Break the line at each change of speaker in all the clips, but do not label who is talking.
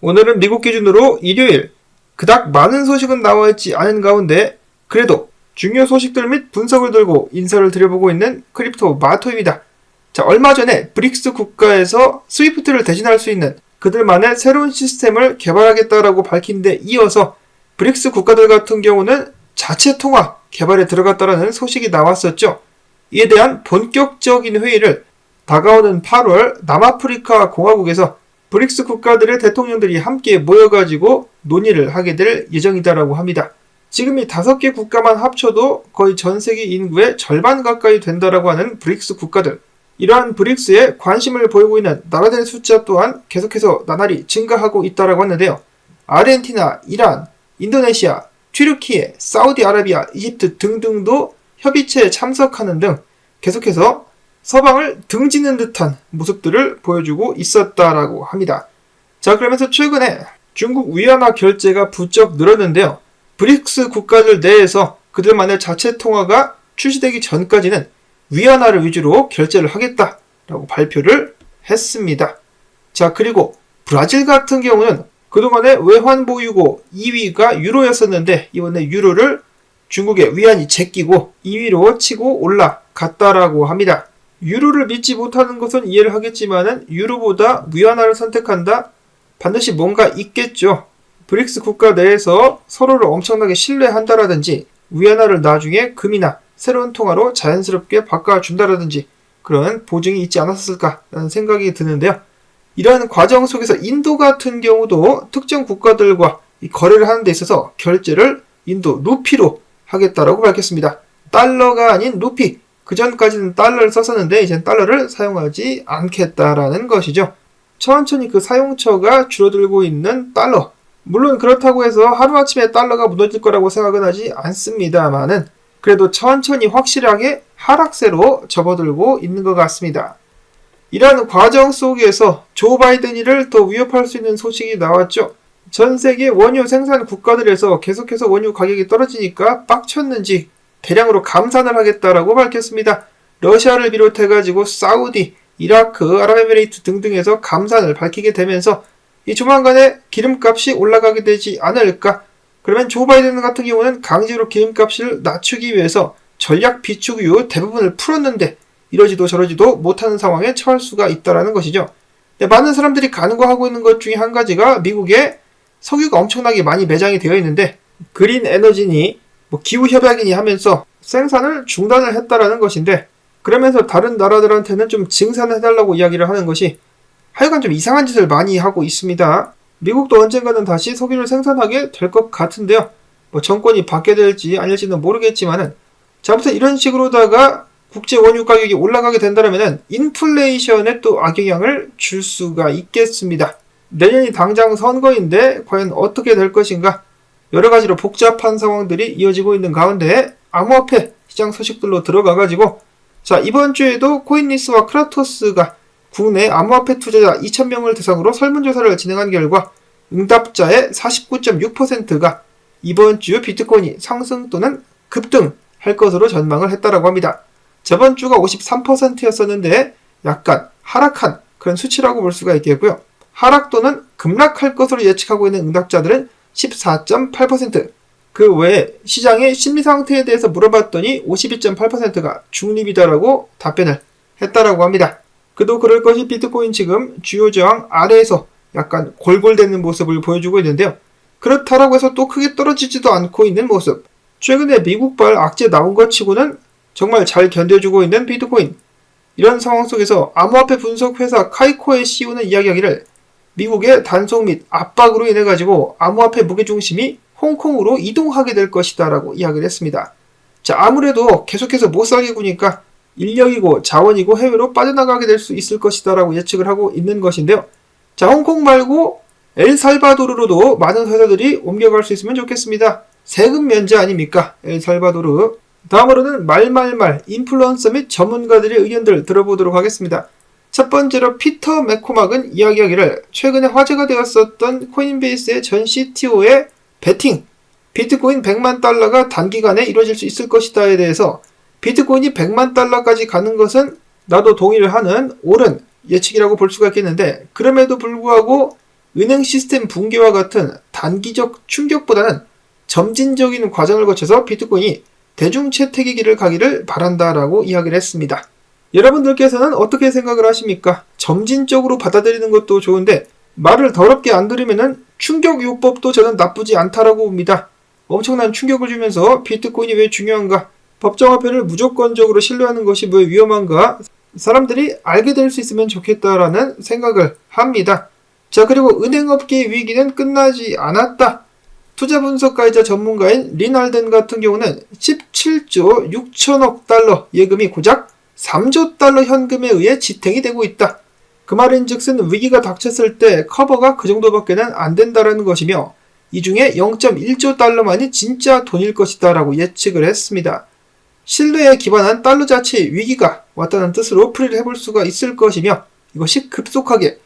오늘은 미국 기준으로 일요일, 그닥 많은 소식은 나와 있지 않은 가운데 그래도 중요 소식들 및 분석을 들고 인사를 드려보고 있는 크립토 마토입니다. 자, 얼마 전에 브릭스 국가에서 스위프트를 대신할 수 있는 그들만의 새로운 시스템을 개발하겠다라고 밝힌 데 이어서 브릭스 국가들 같은 경우는 자체 통화 개발에 들어갔다라는 소식이 나왔었죠. 이에 대한 본격적인 회의를 다가오는 8월 남아프리카 공화국에서 브릭스 국가들의 대통령들이 함께 모여가지고 논의를 하게 될 예정이다라고 합니다. 지금 이 5개 국가만 합쳐도 거의 전 세계 인구의 절반 가까이 된다라고 하는 브릭스 국가들. 이러한 브릭스에 관심을 보이고 있는 나라들의 숫자 또한 계속해서 나날이 증가하고 있다라고 하는데요. 아르헨티나, 이란, 인도네시아, 튀르키예, 사우디아라비아, 이집트 등등도 협의체에 참석하는 등 계속해서 서방을 등지는 듯한 모습들을 보여주고 있었다라고 합니다. 자, 그러면서 최근에 중국 위안화 결제가 부쩍 늘었는데요. 브릭스 국가들 내에서 그들만의 자체 통화가 출시되기 전까지는 위안화를 위주로 결제를 하겠다라고 발표를 했습니다. 자, 그리고 브라질 같은 경우는 그동안의 외환 보유고 2위가 유로였었는데 이번에 유로를 중국의 위안이 제끼고 2위로 치고 올라갔다라고 합니다. 유로를 믿지 못하는 것은 이해를 하겠지만은 유로보다 위안화를 선택한다? 반드시 뭔가 있겠죠. 브릭스 국가 내에서 서로를 엄청나게 신뢰한다라든지 위안화를 나중에 금이나 새로운 통화로 자연스럽게 바꿔준다라든지 그런 보증이 있지 않았을까라는 생각이 드는데요. 이러한 과정 속에서 인도 같은 경우도 특정 국가들과 거래를 하는 데 있어서 결제를 인도 루피로 하겠다라고 밝혔습니다. 달러가 아닌 루피. 그전까지는 달러를 썼었는데 이젠 달러를 사용하지 않겠다라는 것이죠. 천천히 그 사용처가 줄어들고 있는 달러. 물론 그렇다고 해서 하루아침에 달러가 무너질 거라고 생각은 하지 않습니다만은 그래도 천천히 확실하게 하락세로 접어들고 있는 것 같습니다. 이러한 과정 속에서 조 바이든이를 더 위협할 수 있는 소식이 나왔죠. 전 세계 원유 생산 국가들에서 계속해서 원유 가격이 떨어지니까 빡쳤는지 대량으로 감산을 하겠다라고 밝혔습니다. 러시아를 비롯해가지고 사우디, 이라크, 아랍에미레이트 등등에서 감산을 밝히게 되면서 이 조만간에 기름값이 올라가게 되지 않을까? 그러면 조 바이든 같은 경우는 강제로 기름값을 낮추기 위해서 전략 비축유 대부분을 풀었는데 이러지도 저러지도 못하는 상황에 처할 수가 있다는 것이죠. 많은 사람들이 간과하고 있는 것 중에 한 가지가 미국에 석유가 엄청나게 많이 매장이 되어 있는데 그린 에너지니 기후협약이니 하면서 생산을 중단을 했다라는 것인데 그러면서 다른 나라들한테는 좀 증산해달라고 이야기를 하는 것이 하여간 좀 이상한 짓을 많이 하고 있습니다. 미국도 언젠가는 다시 석유를 생산하게 될 것 같은데요. 정권이 바뀌게 될지 아닐지는 모르겠지만은 자, 아무튼 이런 식으로다가 국제 원유 가격이 올라가게 된다면은 인플레이션에 또 악영향을 줄 수가 있겠습니다. 내년이 당장 선거인데 과연 어떻게 될 것인가? 여러 가지로 복잡한 상황들이 이어지고 있는 가운데 암호화폐 시장 소식들로 들어가가지고 자, 이번 주에도 코인리스와 크라토스가 국내 암호화폐 투자자 2,000명을 대상으로 설문조사를 진행한 결과 응답자의 49.6%가 이번 주 비트코인이 상승 또는 급등할 것으로 전망을 했다라고 합니다. 저번 주가 53%였었는데 약간 하락한 그런 수치라고 볼 수가 있겠고요. 하락 또는 급락할 것으로 예측하고 있는 응답자들은 14.8%. 그 외에 시장의 심리 상태에 대해서 물어봤더니 52.8%가 중립이다라고 답변을 했다라고 합니다. 그도 그럴 것이 비트코인 지금 주요 저항 아래에서 약간 골골대는 모습을 보여주고 있는데요. 그렇다라고 해서 또 크게 떨어지지도 않고 있는 모습. 최근에 미국발 악재 나온 것 치고는 정말 잘 견뎌주고 있는 비트코인. 이런 상황 속에서 암호화폐 분석 회사 카이코의 CEO는 이야기하기를 미국의 단속 및 압박으로 인해 가지고 암호화폐 무게중심이 홍콩으로 이동하게 될 것이다 라고 이야기를 했습니다. 자, 아무래도 계속해서 못 살게 구니까 인력이고 자원이고 해외로 빠져나가게 될 수 있을 것이다 라고 예측을 하고 있는 것인데요. 자, 홍콩 말고 엘살바도르로도 많은 회사들이 옮겨갈 수 있으면 좋겠습니다. 세금 면제 아닙니까? 엘살바도르. 다음으로는 말말말 인플루언서 및 전문가들의 의견들 들어보도록 하겠습니다. 첫 번째로 피터 맥코막은 이야기하기를 최근에 화제가 되었었던 코인베이스의 전 CTO의 베팅, 비트코인 100만 달러가 단기간에 이루어질 수 있을 것이다에 대해서 비트코인이 100만 달러까지 가는 것은 나도 동의를 하는 옳은 예측이라고 볼 수가 있겠는데 그럼에도 불구하고 은행 시스템 붕괴와 같은 단기적 충격보다는 점진적인 과정을 거쳐서 비트코인이 대중 채택의 길을 가기를 바란다라고 이야기를 했습니다. 여러분들께서는 어떻게 생각을 하십니까? 점진적으로 받아들이는 것도 좋은데 말을 더럽게 안 들으면은 충격요법도 저는 나쁘지 않다라고 봅니다. 엄청난 충격을 주면서 비트코인이 왜 중요한가? 법정화폐를 무조건적으로 신뢰하는 것이 왜 위험한가? 사람들이 알게 될 수 있으면 좋겠다라는 생각을 합니다. 자, 그리고 은행업계의 위기는 끝나지 않았다. 투자 분석가이자 전문가인 린 알덴 같은 경우는 17조 6천억 달러 예금이 고작 3조 달러 현금에 의해 지탱이 되고 있다. 그 말인즉슨 위기가 닥쳤을 때 커버가 그 정도밖에는 안 된다라는 것이며 이 중에 0.1조 달러만이 진짜 돈일 것이다 라고 예측을 했습니다. 신뢰에 기반한 달러 자체의 위기가 왔다는 뜻으로 풀이를 해볼 수가 있을 것이며 이것이 급속하게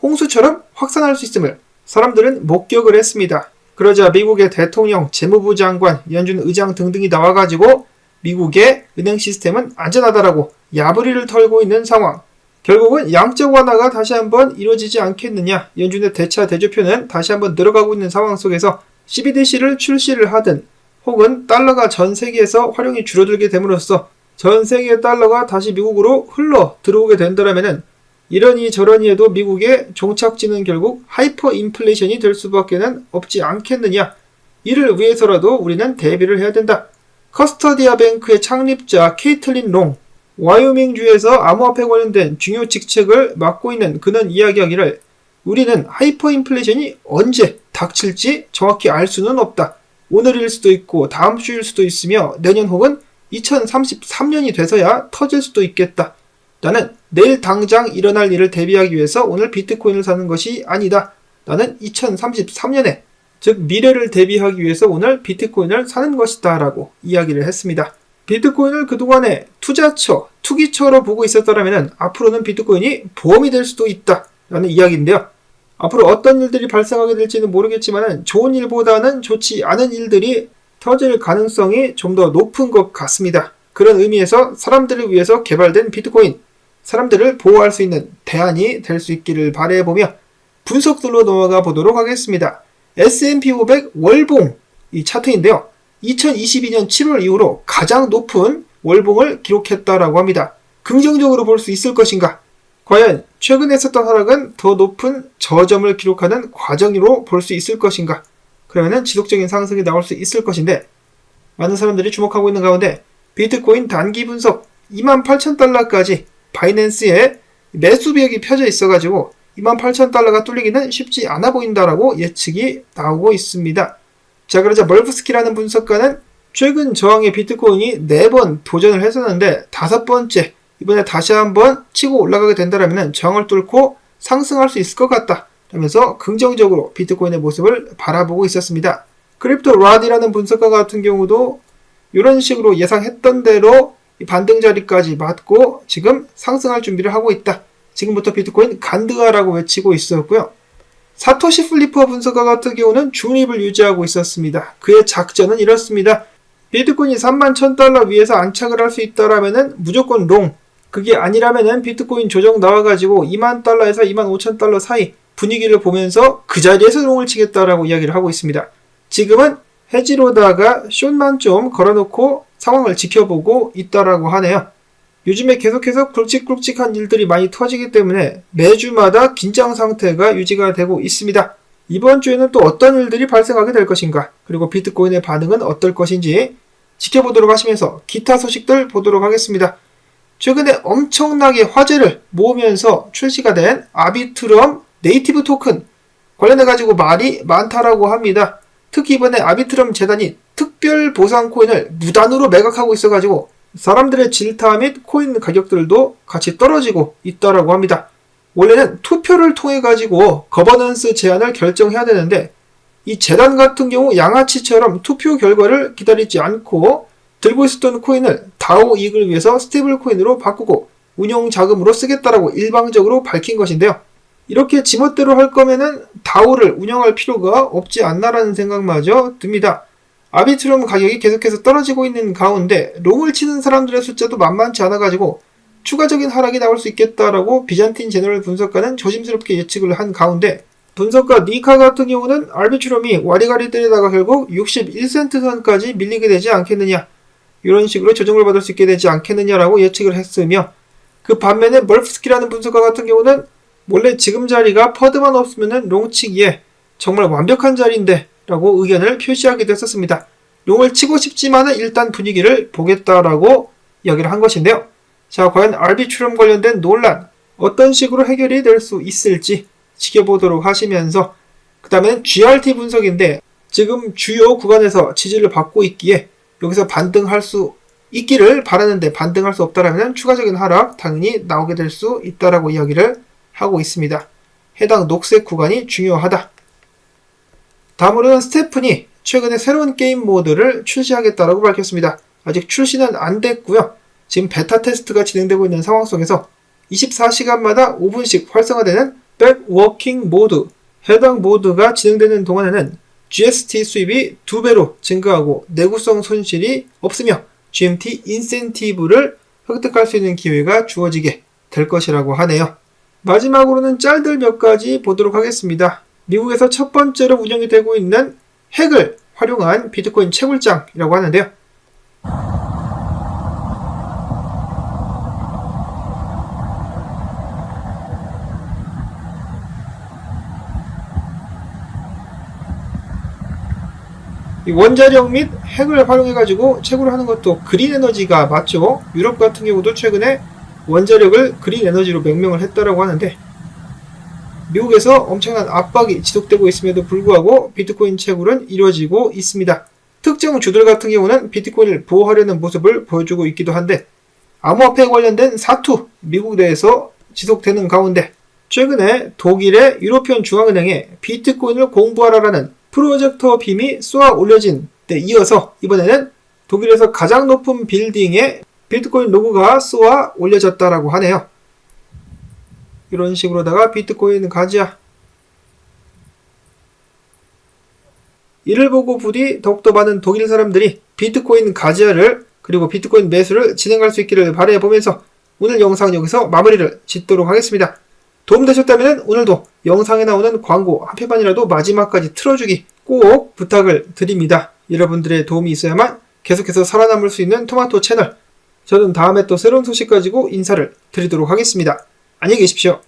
홍수처럼 확산할 수 있음을 사람들은 목격을 했습니다. 그러자 미국의 대통령, 재무부 장관, 연준 의장 등등이 나와가지고 미국의 은행 시스템은 안전하다라고 야부리를 털고 있는 상황. 결국은 양적 완화가 다시 한번 이루어지지 않겠느냐. 연준의 대차 대조표는 다시 한번 늘어가고 있는 상황 속에서 CBDC를 출시를 하든 혹은 달러가 전 세계에서 활용이 줄어들게 됨으로써 전 세계의 달러가 다시 미국으로 흘러 들어오게 된다면은 이러니 저러니 해도 미국의 종착지는 결국 하이퍼 인플레이션이 될 수밖에는 없지 않겠느냐. 이를 위해서라도 우리는 대비를 해야 된다. 커스터디아 뱅크의 창립자 케이틀린 롱, 와이오밍주에서 암호화폐 관련된 중요 직책을 맡고 있는 그는 이야기하기를 우리는 하이퍼 인플레이션이 언제 닥칠지 정확히 알 수는 없다. 오늘일 수도 있고 다음 주일 수도 있으며 내년 혹은 2033년이 돼서야 터질 수도 있겠다. 나는 내일 당장 일어날 일을 대비하기 위해서 오늘 비트코인을 사는 것이 아니다. 나는 2033년에 즉 미래를 대비하기 위해서 오늘 비트코인을 사는 것이다 라고 이야기를 했습니다. 비트코인을 그동안에 투자처, 투기처로 보고 있었다면 앞으로는 비트코인이 보험이 될 수도 있다 라는 이야기인데요. 앞으로 어떤 일들이 발생하게 될지는 모르겠지만 좋은 일보다는 좋지 않은 일들이 터질 가능성이 좀 더 높은 것 같습니다. 그런 의미에서 사람들을 위해서 개발된 비트코인, 사람들을 보호할 수 있는 대안이 될 수 있기를 바라보며 분석들로 넘어가 보도록 하겠습니다. S&P 500 월봉 이 차트인데요. 2022년 7월 이후로 가장 높은 월봉을 기록했다라고 합니다. 긍정적으로 볼 수 있을 것인가? 과연 최근에 있었던 하락은 더 높은 저점을 기록하는 과정으로 볼 수 있을 것인가? 그러면은 지속적인 상승이 나올 수 있을 것인데 많은 사람들이 주목하고 있는 가운데 비트코인 단기 분석 28,000달러까지 바이낸스에 매수 비역이 펴져 있어가지고 28,000달러가 뚫리기는 쉽지 않아 보인다라고 예측이 나오고 있습니다. 자, 그러자 멀프스키라는 분석가는 최근 저항의 비트코인이 4번 도전을 했었는데 5번째 이번에 다시 한번 치고 올라가게 된다면 저항을 뚫고 상승할 수 있을 것 같다 라면서 긍정적으로 비트코인의 모습을 바라보고 있었습니다. 크립토 라디라는 분석가 같은 경우도 이런 식으로 예상했던 대로 반등 자리까지 맞고 지금 상승할 준비를 하고 있다. 지금부터 비트코인 간드하라고 외치고 있었고요. 사토시 플리퍼 분석가 같은 경우는 중립을 유지하고 있었습니다. 그의 작전은 이렇습니다. 비트코인이 31,000달러 위에서 안착을 할 수 있다라면은 무조건 롱. 그게 아니라면은 비트코인 조정 나와가지고 20,000달러에서 25,000달러 사이 분위기를 보면서 그 자리에서 롱을 치겠다라고 이야기를 하고 있습니다. 지금은 해지로다가 숏만 좀 걸어놓고 상황을 지켜보고 있다라고 하네요. 요즘에 계속해서 굵직굵직한 일들이 많이 터지기 때문에 매주마다 긴장 상태가 유지가 되고 있습니다. 이번 주에는 또 어떤 일들이 발생하게 될 것인가, 그리고 비트코인의 반응은 어떨 것인지 지켜보도록 하시면서 기타 소식들 보도록 하겠습니다. 최근에 엄청나게 화제를 모으면서 출시가 된 아비트럼 네이티브 토큰 관련해가지고 말이 많다라고 합니다. 특히 이번에 아비트럼 재단이 특별 보상 코인을 무단으로 매각하고 있어가지고 사람들의 질타 및 코인 가격들도 같이 떨어지고 있다라고 합니다. 원래는 투표를 통해 가지고 거버넌스 제안을 결정해야 되는데 이 재단 같은 경우 양아치처럼 투표 결과를 기다리지 않고 들고 있었던 코인을 다오 이익을 위해서 스테이블 코인으로 바꾸고 운용 자금으로 쓰겠다라고 일방적으로 밝힌 것인데요. 이렇게 지멋대로 할 거면은 다오를 운영할 필요가 없지 않나라는 생각마저 듭니다. 아비트럼 가격이 계속해서 떨어지고 있는 가운데 롱을 치는 사람들의 숫자도 만만치 않아가지고 추가적인 하락이 나올 수 있겠다라고 비잔틴 제너럴 분석가는 조심스럽게 예측을 한 가운데 분석가 니카 같은 경우는 알비트럼이 와리가리 때리다가 결국 61센트 선까지 밀리게 되지 않겠느냐, 이런 식으로 조정을 받을 수 있게 되지 않겠느냐라고 예측을 했으며, 그 반면에 멀프스키라는 분석가 같은 경우는 원래 지금 자리가 퍼드만 없으면은 롱치기에 정말 완벽한 자리인데 라고 의견을 표시하기도 했었습니다. 롱을 치고 싶지만은 일단 분위기를 보겠다라고 이야기를 한 것인데요. 자, 과연 알비트럼 관련된 논란 어떤 식으로 해결이 될 수 있을지 지켜보도록 하시면서, 그 다음에는 GRT 분석인데 지금 주요 구간에서 지지를 받고 있기에 여기서 반등할 수 있기를 바라는데 반등할 수 없다라면 추가적인 하락 당연히 나오게 될 수 있다라고 이야기를 하고 있습니다. 해당 녹색 구간이 중요하다. 다음으로는 스테픈이 최근에 새로운 게임 모드를 출시하겠다라고 밝혔습니다. 아직 출시는 안 됐고요. 지금 베타 테스트가 진행되고 있는 상황 속에서 24시간마다 5분씩 활성화되는 백워킹 모드, 해당 모드가 진행되는 동안에는 GST 수입이 2배로 증가하고 내구성 손실이 없으며 GMT 인센티브를 획득할 수 있는 기회가 주어지게 될 것이라고 하네요. 마지막으로는 짤들 몇 가지 보도록 하겠습니다. 미국에서 첫 번째로 운영이 되고 있는 핵을 활용한 비트코인 채굴장이라고 하는데요. 이 원자력 및 핵을 활용해가지고 채굴을 하는 것도 그린 에너지가 맞죠. 유럽 같은 경우도 최근에 원자력을 그린 에너지로 명명을 했다라고 하는데, 미국에서 엄청난 압박이 지속되고 있음에도 불구하고 비트코인 채굴은 이루어지고 있습니다. 특정 주들 같은 경우는 비트코인을 보호하려는 모습을 보여주고 있기도 한데, 암호화폐에 관련된 사투 미국 내에서 지속되는 가운데 최근에 독일의 유로피언 중앙은행에 비트코인을 공부하라라는 프로젝터 빔이 쏘아 올려진 데 이어서 이번에는 독일에서 가장 높은 빌딩에 비트코인 로고가 쏘아 올려졌다라고 하네요. 이런 식으로다가 비트코인 가지야. 이를 보고 부디 더욱더 많은 독일 사람들이 비트코인 가지야를 그리고 비트코인 매수를 진행할 수 있기를 바라보면서 오늘 영상은 여기서 마무리를 짓도록 하겠습니다. 도움되셨다면 오늘도 영상에 나오는 광고 한 편만이라도 마지막까지 틀어주기 꼭 부탁을 드립니다. 여러분들의 도움이 있어야만 계속해서 살아남을 수 있는 토마토 채널, 저는 다음에 또 새로운 소식 가지고 인사를 드리도록 하겠습니다. 안녕히 계십시오.